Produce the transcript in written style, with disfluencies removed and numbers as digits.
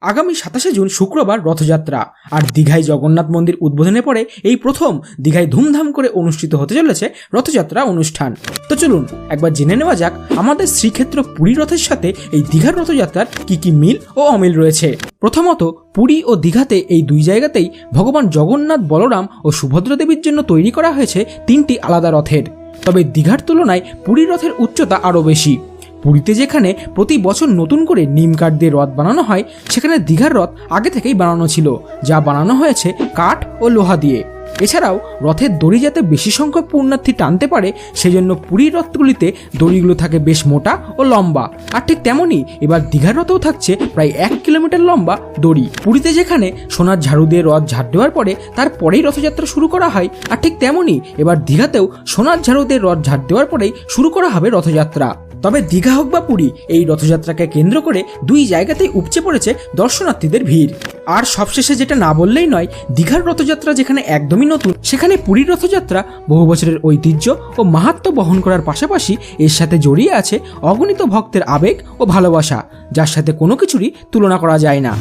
আগামী 27শে জুন শুক্রবার রথযাত্রা, আর দীঘায় জগন্নাথ মন্দির উদ্বোধনে পরে এই প্রথম দীঘায় ধুমধাম করে অনুষ্ঠিত হতে চলেছে রথযাত্রা অনুষ্ঠান। তো চলুন একবার জেনে নেওয়া যাক আমাদের শ্রীক্ষেত্র পুরী রথের সাথে এই দীঘার রথযাত্রার কি মিল ও অমিল রয়েছে। প্রথমত, পুরী ও দীঘাতে এই দুই জায়গাতেই ভগবান জগন্নাথ, বলরাম ও সুভদ্রা দেবীর জন্য তৈরি করা হয়েছে 3টি আলাদা রথের। তবে দীঘার তুলনায় পুরীর রথের উচ্চতা আরও বেশি। পুরীতে যেখানে প্রতি বছর নতুন করে নিম কাঠ দিয়ে রথ বানানো হয়, সেখানে দীঘার রথ আগে থেকেই বানানো ছিল, যা বানানো হয়েছে কাঠ ও লোহা দিয়ে। এছাড়াও রথের দড়ি যাতে বেশি সংখ্যক পুণ্যার্থী টানতে পারে, সেজন্য পুরীর রথগুলিতে দড়িগুলো থাকে বেশ মোটা ও লম্বা। আর ঠিক তেমনই এবার দীঘার রথেও থাকছে প্রায় 1 কিলোমিটার লম্বা দড়ি। পুরীতে যেখানে সোনার ঝাড়ু দিয়ে রথ ঝাড় দেওয়ার পরে তারপরেই রথযাত্রা শুরু করা হয়, আর ঠিক তেমনই এবার দীঘাতেও সোনার ঝাড়ু দিয়ে রথ ঝাড় দেওয়ার পরেই শুরু করা হবে রথযাত্রা। তবে দীঘা হোক বা পুরী, এই রথযাত্রাকে কেন্দ্র করে দুই জায়গাতেই উপচে পড়েছে দর্শনার্থীদের ভিড়। আর সবশেষে যেটা না বললেই নয়, দীঘার রথযাত্রা যেখানে একদমই নতুন, সেখানে পুরীর রথযাত্রা বহু বছরের ঐতিহ্য ও মাহাত্ম্য বহন করার পাশাপাশি এর সাথে জড়িয়ে আছে অগণিত ভক্তের আবেগ ও ভালোবাসা, যার সাথে কোনো কিছুরই তুলনা করা যায় না।